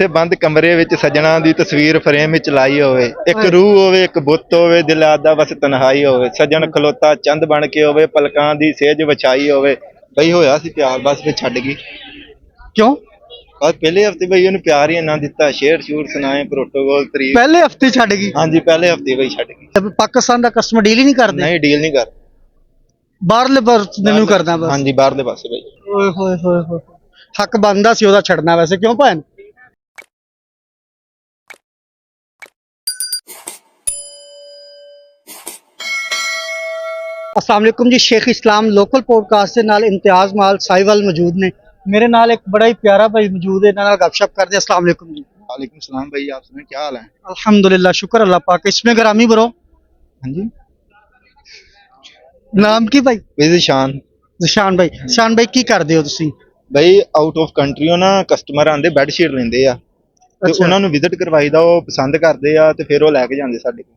ਕਿਸੇ ਬੰਦ ਕਮਰੇ ਵਿੱਚ ਸਜਣਾ ਦੀ ਤਸਵੀਰ ਫਰੇਮ ਵਿੱਚ ਲਾਈ ਹੋਵੇ, ਇੱਕ ਰੂਹ ਹੋਵੇ, ਇੱਕ ਬੁੱਤ ਹੋਵੇ, ਦਿਲ ਆਦਾ ਬਸ ਤਨਹਾਈ ਹੋਵੇ, ਸਜਣ ਖਲੋਤਾ ਚੰਦ ਬਣ ਕੇ ਹੋਵੇ, ਪਲਕਾਂ ਦੀ ਸੇਜ ਵਿਛਾਈ ਹੋਵੇ। ਬਈ ਹੋਇਆ ਸੀ ਪਿਆਰ, ਬਸ ਫਿਰ ਛੱਡ ਗਈ। ਕਿਉਂ? ਬਸ ਪਹਿਲੇ ਹਫਤੇ ਬਈ ਉਹਨੂੰ ਪਿਆਰ ਹੀ ਇੰਨਾ ਦਿੱਤਾ, ਸ਼ੇਰ ਸ਼ੂਰ ਸੁਣਾਏ, ਪ੍ਰੋਟੋਕੋਲ ਤਰੀਕ। ਪਹਿਲੇ ਹਫਤੇ ਛੱਡ ਗਈ? ਹਾਂਜੀ ਪਹਿਲੇ ਹਫਤੇ ਬਈ ਛੱਡ ਗਈ। ਪਾਕਿਸਤਾਨ ਦਾ ਕਸਟਮਰ ਡੀਲ ਹੀ ਨਹੀਂ ਕਰਦੇ? ਨਹੀਂ ਡੀਲ ਨਹੀਂ ਕਰ, ਬਾਹਰਲੇ ਬੰਦੇ ਨੂੰ ਕਰਦਾ ਬਸ। ਹਾਂਜੀ ਬਾਹਰਲੇ ਪਾਸੇ ਬਈ। ਓਏ ਹੋਏ ਹੋਏ ਹੋਏ, ਹੱਕ ਬਣਦਾ ਸੀ ਉਹਦਾ ਛੱਡਣਾ, ਵੈਸੇ ਕਿਉਂ ਭੈਣ? अस्सलाम वालेकुम जी, शेख इस्लाम लोकल पॉडकास्ट के नाल इम्तियाज माल साहिवाल मौजूद ने। मेरे नाल एक बड़ा ही प्यारा भाई मौजूद है, नाल गपशप करते हैं। अस्सलाम वालेकुम जी। वालेकुम सलाम भाई, आप सुनाए क्या हाल है? अल्हम्दुलिल्लाह, शुक्र अल्लाह पाक। इसमें ग्रामी ब्रो, हाँ जी नाम की भाई? वैसे शान निशान भाई। निशान भाई की करदे हो तुसी? ਬਈ ਆਊਟ ਆਫ ਕੰਟਰੀੋਂ ਨਾ ਕਸਟਮਰ ਆਂਦੇ, ਬੈੱਡ ਸ਼ੀਟ ਲੈਂਦੇ ਆ ਤੇ ਅੱਛਾ। ਉਹਨਾਂ ਨੂੰ ਵਿਜ਼ਿਟ ਕਰਵਾਈਦਾ, ਉਹ ਪਸੰਦ ਕਰਦੇ ਆ ਤੇ ਫਿਰ ਉਹ ਲੈ ਕੇ ਜਾਂਦੇ ਸਾਡੇ ਕੋਲ।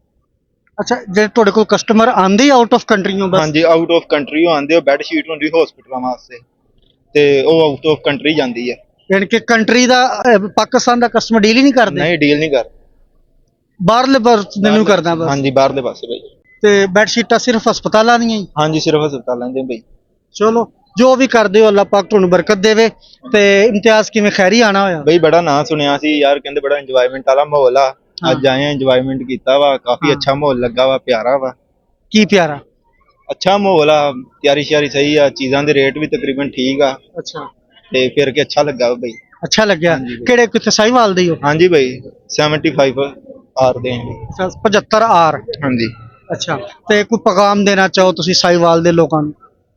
अच्छा, जे ਤੁਹਾਡੇ ਕੋਲ ਕਸਟਮਰ ਆਂਦੇ ਆਊਟ ਆਫ ਕੰਟਰੀੋਂ? ਬਸ ਹਾਂਜੀ ਆਊਟ ਆਫ ਕੰਟਰੀੋਂ ਆਂਦੇ, ਉਹ ਬੈੱਡ ਸ਼ੀਟ ਹੁੰਦੀ ਹਸਪੀਟਲਾਂ ਵਾਸਤੇ ਤੇ ਉਹ ਆਊਟ ਆਫ ਕੰਟਰੀ ਜਾਂਦੀ ਹੈ। ਯਾਨੀ ਕਿ ਕੰਟਰੀ ਦਾ ਪਾਕਿਸਤਾਨ ਦਾ ਕਸਟਮਰ ਡੀਲ ਹੀ ਨਹੀਂ ਕਰਦੇ? ਨਹੀਂ ਡੀਲ ਨਹੀਂ ਕਰ, ਬਾਹਰਲੇ ਬੰਦੇ ਨੂੰ ਕਰਦਾ ਬਸ। ਹਾਂਜੀ ਬਾਹਰਲੇ ਪਾਸੇ ਬਈ। ਤੇ ਬੈੱਡ ਸ਼ੀਟਾਂ ਸਿਰਫ ਹਸਪਤਾਲਾਂ ਦੀਆਂ ਹੀ? ਹਾਂਜੀ ਸਿਰਫ ਹਸਪਤਾਲਾਂ ਦੇ ਬਈ। ਚਲੋ ਜੋ ਵੀ ਕਰਦੇ ਹੋ ਅੱਲਾਹ ਪਾਕ ਤੁਹਾਨੂੰ ਬਰਕਤ ਦੇਵੇ। ਤੇ ਇਮਤਿਆਜ਼ ਕਿਵੇਂ ਖੈਰੀ ਆਣਾ ਹੋਇਆ? ਬਈ ਬੜਾ ਨਾਂ ਸੁਣਿਆ ਸੀ ਯਾਰ, ਕਹਿੰਦੇ ਬੜਾ ਇੰਜੋਇਮੈਂਟ ਵਾਲਾ ਮਾਹੌਲ ਆ। ਅੱਜ ਆਏ ਆ, ਇੰਜੋਇਮੈਂਟ ਕੀਤਾ ਵਾ, ਕਾਫੀ ਅੱਛਾ ਮਾਹੌਲ ਲੱਗਾ ਵਾ, ਪਿਆਰਾ ਵਾ। ਕੀ ਪਿਆਰਾ? ਅੱਛਾ ਮਾਹੌਲ ਆ, ਤਿਆਰੀ ਸ਼ਿਆਰੀ ਸਹੀ ਆ, ਚੀਜ਼ਾਂ ਦੇ ਰੇਟ ਵੀ ਤਕਰੀਬਨ ਠੀਕ ਆ ਅੱਛਾ, ਤੇ ਫਿਰ ਕੇ ਅੱਛਾ ਲੱਗਾ ਵਾ ਬਈ। ਅੱਛਾ ਲੱਗਿਆ। ਹਾਂਜੀ ਬਈ। ਕਿਹੜੇ ਕਿੱਥੇ ਸਾਹੀਵਾਲ ਦੇ ਹੀ ਹੋ? ਹਾਂਜੀ ਬਈ 75 ਆਰ ਦੇ ਆ। 75 ਆਰ? ਹਾਂਜੀ ਅੱਛਾ, ਤੇ ਕੋਈ ਪੈਗਾਮ ਦੇਣਾ ਚਾਹੋ ਤੁਸੀਂ ਸਾਹੀਵਾਲ ਦੇ ਲੋਕਾਂ ਨੂੰ?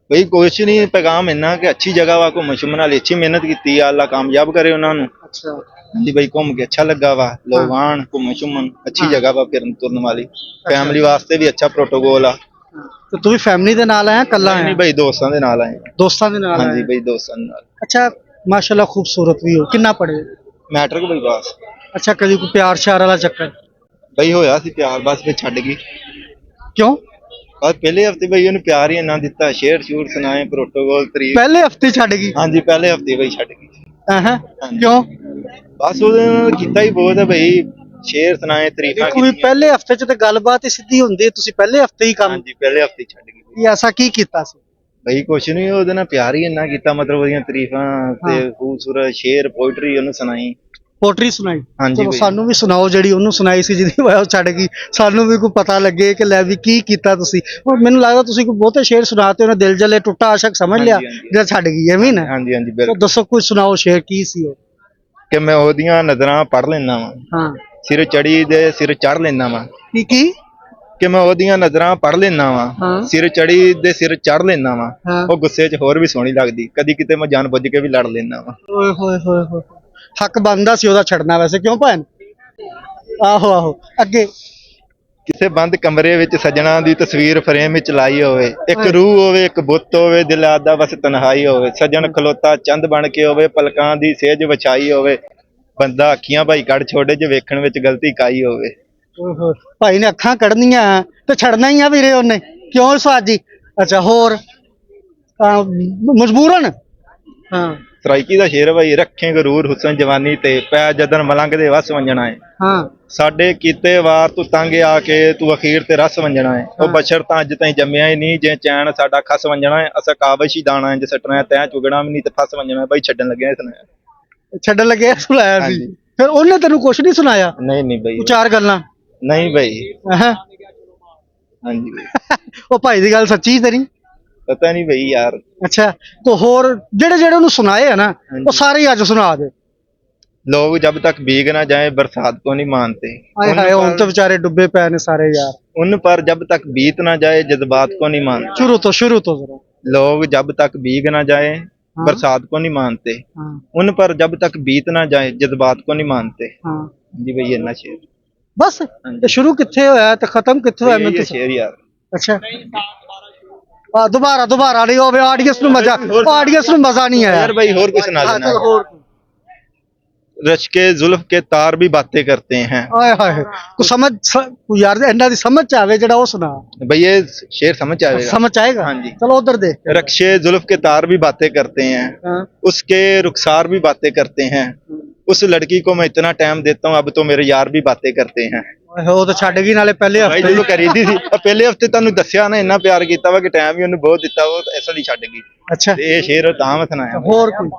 ਬਈ ਕੁਛ ਨਹੀਂ, ਪੈਗਾਮ ਇੰਨਾ ਕਿ ਅੱਛੀ ਜਗ੍ਹਾ ਵਾ, ਘੁੰਮਣ ਸ਼ੁੰਮਣ ਵਾਲੀ, ਅੱਛੀ ਮਿਹਨਤ ਕੀਤੀ ਆ, ਅੱਲਾ ਕਾਮਯਾਬ ਕਰੇ ਉਹਨਾਂ ਨੂੰ। ਅੱਛਾ ਹਾਂਜੀ ਬਈ, ਘੁੰਮ ਕੇ ਅੱਛਾ ਲੱਗਾ ਵਾ, ਲੋਕ ਆਣ ਘੁੰਮਣ ਸ਼ੁੰਮਣ, ਅੱਛੀ ਜਗ੍ਹਾ ਵਾ ਫਿਰਨ ਤੁਰਨ ਵਾਲੀ, ਫੈਮਿਲੀ ਵਾਸਤੇ ਵੀ ਅੱਛਾ ਪ੍ਰੋਟੋਕੋਲ ਆ। ਤੇ ਤੂੰ ਵੀ ਫੈਮਿਲੀ ਦੇ ਨਾਲ ਆਇਆ ਕੱਲਾ ਨਹੀਂ ਆਇਆ? ਬਈ ਦੋਸਤਾਂ ਦੇ ਨਾਲ ਆਏ। ਦੋਸਤਾਂ ਦੇ ਨਾਲ ਹਾਂਜੀ ਆਇਆ? ਬਈ ਦੋਸਤਾਂ ਦੇ ਨਾਲ। ਅੱਛਾ, ਮਾਸ਼ਾਅੱਲਾ ਖੂਬਸੂਰਤ ਵੀ ਹੋ। ਕਿੰਨਾ ਪੜੇ? ਮੈਟ੍ਰਿਕ ਬਈ ਬਸ। ਅੱਛਾ, ਕਦੀ ਕੋਈ ਪਿਆਰ ਸ਼ਿਆਰ ਵਾਲਾ ਚੱਕਰ? ਬਈ ਹੋਇਆ ਸੀ ਪਿਆਰ, ਬਸ ਫਿਰ ਛੱਡ ਗਈ। ਕਿਉਂ? ਬਸ ਪਹਿਲੇ ਹਫਤੇ ਬਈ ਉਹਨੂੰ ਪਿਆਰ ਹੀ ਇੰਨਾ ਦਿੱਤਾ, ਸ਼ੇਰ ਸ਼ੂਰ ਸੁਣਾਏ, ਪ੍ਰੋਟੋਕੋਲ ਤਰੀਕ। ਪਹਿਲੇ ਹਫਤੇ ਛੱਡ ਗਈ? ਹਾਂਜੀ ਪਹਿਲੇ ਹਫਤੇ ਬਈ ਛੱਡ ਗਈ। ਹਾਂ, ਕਿਉਂ? ਬਸ ਉਹਦੇ ਨਾਲ ਕੀਤਾ ਹੀ ਬਹੁਤ ਹੈ ਬਈ, ਸ਼ੇਰ ਸੁਣਾਏ, ਤਰੀਫਾਂ ਦੇਖੋ ਵੀ ਕੀਤੀਆਂ। ਪਹਿਲੇ ਹਫਤੇ 'ਚ ਤੇ ਗੱਲਬਾਤ ਹੀ ਸਿੱਧੀ ਹੁੰਦੀ ਹੈ, ਤੁਸੀਂ ਪਹਿਲੇ ਹਫਤੇ ਹੀ ਕੰਮ ਹਾਂਜੀ ਪਹਿਲੇ ਹਫਤੇ ਛੱਡ ਗਈ ਬਈ। ਐਸਾ ਕੀ ਕੀਤਾ ਸੀ? ਬਈ ਕੁਛ ਨਹੀਂ, ਉਹਦੇ ਨਾਲ ਪਿਆਰ ਹੀ ਇੰਨਾ ਕੀਤਾ, ਮਤਲਬ ਉਹਦੀਆਂ ਤਾਰੀਫਾਂ ਤੇ ਖੂਬਸੂਰਤ ਸ਼ੇਰ ਪੋਇਟਰੀ ਉਹਨੂੰ ਸੁਣਾਈ। ਪੋਟਰੀ ਸੁਣਾਈ? ਹਾਂਜੀ ਚਲੋ ਬਈ। ਸਾਨੂੰ ਵੀ ਸੁਣਾਓ ਜਿਹੜੀ ਉਹਨੂੰ ਸੁਣਾਈ ਸੀ, ਜਿਹਦੀ ਵਜ੍ਹਾ ਉਹ ਛੱਡ ਗਈ, ਸਾਨੂੰ ਵੀ ਕੋਈ ਪਤਾ ਲੱਗੇ ਕਿ ਲੈ ਵੀ ਕੀ ਕੀਤਾ ਤੁਸੀਂ। ਹੁਣ ਮੈਨੂੰ ਲੱਗਦਾ ਤੁਸੀਂ ਕੋਈ ਬਹੁਤੇ ਸ਼ੇਰ ਸੁਣਾਤੇ, ਉਹਨੇ ਦਿਲ ਜਲੇ ਟੁੱਟਾ ਆਸ਼ਕ ਸਮਝ ਲਿਆ ਹਾਂਜੀ, ਹਾਂਜੀ। ਜਿਹੜਾ ਛੱਡ ਗਈ, ਐਵੇਂ ਨਾ? ਹਾਂਜੀ ਹਾਂਜੀ ਚਲੋ ਬਿਲਕੁਲ। ਦੱਸੋ ਕੋਈ ਸੁਣਾਓ ਸ਼ੇਰ, ਕੀ ਸੀ ਉਹ? ਕਿ ਮੈਂ ਉਹਦੀਆਂ ਨਜ਼ਰਾਂ ਪੜ੍ਹ ਲੈਂਦਾ ਵਾਂ, ਹਾਂ। ਸਿਰ ਚੜੀ ਦੇ ਸਿਰ ਚੜ੍ਹ ਲੈਂਦਾ ਵਾਂ। ਕੀ? ਕਿ ਮੈਂ ਉਹਦੀਆਂ ਨਜ਼ਰਾਂ ਪੜ੍ਹ ਲੈਂਦਾ ਵਾਂ, ਹਾਂ। ਸਿਰ ਚੜੀ ਦੇ ਸਿਰ ਚੜ੍ਹ ਲੈਂਦਾ ਵਾਂ। ਹਾਂ। ਉਹ ਗੁੱਸੇ 'ਚ ਹੋਰ ਵੀ ਸੋਹਣੀ ਲੱਗਦੀ, ਕਦੀ ਕਿਤੇ ਮੈਂ ਜਾਣ ਬੁੱਝ ਕੇ ਵੀ ਲੜ ਲੈਂਦਾ ਵਾਂ। ਓਏ ਹੋਏ ਹੋਏ ਹੋਏ, ਹੱਕ ਬਣਦਾ ਸੀ ਉਹਦਾ ਛੱਡਣਾ, ਵੈਸੇ ਕਿਉਂ ਭੈਣ? ਆਹੋ ਆਹੋ, ਅੱਗੇ? ਕਿਸੇ ਬੰਦ ਕਮਰੇ ਵਿੱਚ ਸਜਣਾ ਦੀ ਤਸਵੀਰ ਫਰੇਮ ਵਿੱਚ ਲਾਈ ਹੋਵੇ, ਇੱਕ ਰੂਹ ਹੋਵੇ, ਇੱਕ ਬੁੱਤ ਹੋਵੇ, ਦਿਲ ਆਦਾ ਬਸ ਤਨਹਾਈ ਹੋਵੇ, ਸਜਣ ਖਲੋਤਾ ਚੰਦ ਬਣ ਕੇ ਹੋਵੇ, ਪਲਕਾਂ ਦੀ ਸੇਜ ਵਿਛਾਈ ਹੋਵੇ, ਬੰਦਾ ਅੱਖੀਆਂ ਭਾਈ ਕੱਢ ਛੋੜੇ ਜੇ ਵੇਖਣ ਵਿੱਚ ਗਲਤੀ ਕਾਈ ਹੋਵੇ। ਓਏ ਹੋਏ, ਭਾਈ ਨੇ ਅੱਖਾਂ ਕੱਢਣੀਆਂ ਤੇ ਛੱਡਣਾ ਹੀ ਆ ਵੀਰੇ ਉਹਨੇ, ਕਿਉਂ ਸਾਜੀ? ਅੱਛਾ, ਹੋਰ? ਮਜਬੂਰਨ? ਹਾਂ। ਸਰਾਇਕੀ ਦਾ ਸ਼ੇਰ ਭਾਈ, ਰੱਖੇ ਗਰੂਰ ਹੁਸਨ ਜਵਾਨੀ ਤੇ, ਪੈ ਜਦਨ ਮਲੰਗ ਦੇ ਵਸ ਵੰਜਣਾ ਏ। ਹਾਂ। ਸਾਡੇ ਕੀਤੇ ਵਾਰ ਤੂੰ ਤੰਗ ਆ ਕੇ, ਤੂੰ ਅਖੀਰ ਤੇ ਰਸ ਵੰਜਣਾ ਏ। ਉਹ ਬਸ਼ਰ ਤਾਂ ਅੱਜ ਤਾਈਂ ਜੰਮਿਆ ਹੀ ਨਹੀਂ, ਜੇ ਚੈਨ ਸਾਡਾ ਖਸ ਵੰਜਣਾ ਏ। ਅਸਾਂ ਕਾਬਸ਼ ਹੀ ਦਾਣਾ ਇੰਜ ਸੱਟਣਾ, ਤੈਂ ਚੁਗਣਾ ਵੀ ਨਹੀਂ ਤੇ ਫਸ ਵੰਜਣਾ। ਭਾਈ ਛੱਡਣ ਲੱਗਿਆ ਸੁਣਾਇਆ। ਛੱਡਣ ਲੱਗੇ ਸੁਣਾਇਆ ਸੀ? ਹਾਂਜੀ। ਫਿਰ ਉਹਨੇ ਤੈਨੂੰ ਕੁਛ ਨਹੀਂ ਸੁਣਾਇਆ? ਨਹੀਂ ਨਹੀਂ ਬਈ, ਚਾਰ ਗੱਲਾਂ? ਨਹੀਂ ਬਈ। ਹਾਂ। ਹਾਂਜੀ ਬਈ, ਉਹ ਭਾਈ ਦੀ ਗੱਲ ਸੱਚੀ ਤੇਰੀ? ਪਤਾ ਨਹੀਂ ਬਈ ਯਾਰ। ਅੱਛਾ, ਤੇ ਹੋਰ ਜਿਹੜੇ ਜਿਹੜੇ ਉਹਨੂੰ ਸੁਣਾਏ ਆ ਨਾ, ਉਹ ਸਾਰੇ ਹੀ ਅੱਜ ਸੁਣਾ ਦੇ। ਲੋग जब तक भीग ना जाए बरसात को नहीं मानते, ਹਾਏ ਹਾਏ, ਹੁਣ ਤਾਂ ਵਿਚਾਰੇ ਡੁੱਬੇ ਪਏ ਨੇ ਸਾਰੇ ਯਾਰ। उन पर जब तक बीत ना जाए जज्बात को नहीं मानते। ਸ਼ੁਰੂ ਤੋਂ ਜ਼ਰਾ। लोग जब तक भीग ना जाए बरसात को नहीं मानते, ਹਾਂ उन पर जब तक बीत ना जाए जज्बात को नहीं मानते। ਹਾਂ, जी भाई, ये ना शेर। ਬਸ ਇਹ ਸ਼ੁਰੂ ਕਿੱਥੇ ਹੋਇਆ ਤੇ ਖਤਮ ਕਿੱਥੇ ਹੋਇਆ ਮੈਨੂੰ ये ਤਾਂ? शेर यार। ਅੱਛਾ, ਦੁਬਾਰਾ ਨਹੀਂ ਹੋਵੇ, ਆਡੀਅנס ਨੂੰ ਮਜ਼ਾ, ਆਡੀਅנס ਨੂੰ ਮਜ਼ਾ ਨਹੀਂ ਆਇਆ यार भाई और कुछ सुना ਹਾਂ, देना। ਚਲੋ ਹੋਰ। रश्के जुल्फ के तार भी बातें करते हैं। ਆਏ ਹਾਏ, ਕੋ ਸਮਝ ਕੋਈ ਯਾਰ ਇਹਨਾਂ ਦੀ ਸਮਝ ਚ ਆਵੇ ਜਿਹੜਾ ਉਹ ਸੁਣਾ। भाई ये शेर समझ आएगा। समझ आएगा? हाँ जी। चलो उधर देख। रश्के जुल्फ के तार भी बातें करते हैं, हाँ। उसके रुखसार भी बातें करते हैं, उस लड़की को मैं इतना टाइम देता हूँ, अब तो मेरे यार भी बातें करते हैं। ਉਹ ਤਾਂ ਛੱਡ ਗਈ ਨਾਲੇ ਪਹਿਲੇ भाई ਹਫਤੇ जो करी दी सी पहले हफ्ते ਤੁਹਾਨੂੰ ਦੱਸਿਆ ਨਾ ਇੰਨਾ ਪਿਆਰ ਕੀਤਾ ਵਾ ਕਿ ਟਾਈਮ ਵੀ ਉਹਨੂੰ ਬਹੁਤ ਦਿੱਤਾ, ਉਹ ਇਸ ਲਈ ਛੱਡ ਗਈ। ਅੱਛਾ ਤੇ ਇਹ ਸ਼ੇਰ ਤਾਂ ਮੈਂ ਸੁਣਾਇਆ। ਹੋਰ ਕੋਈ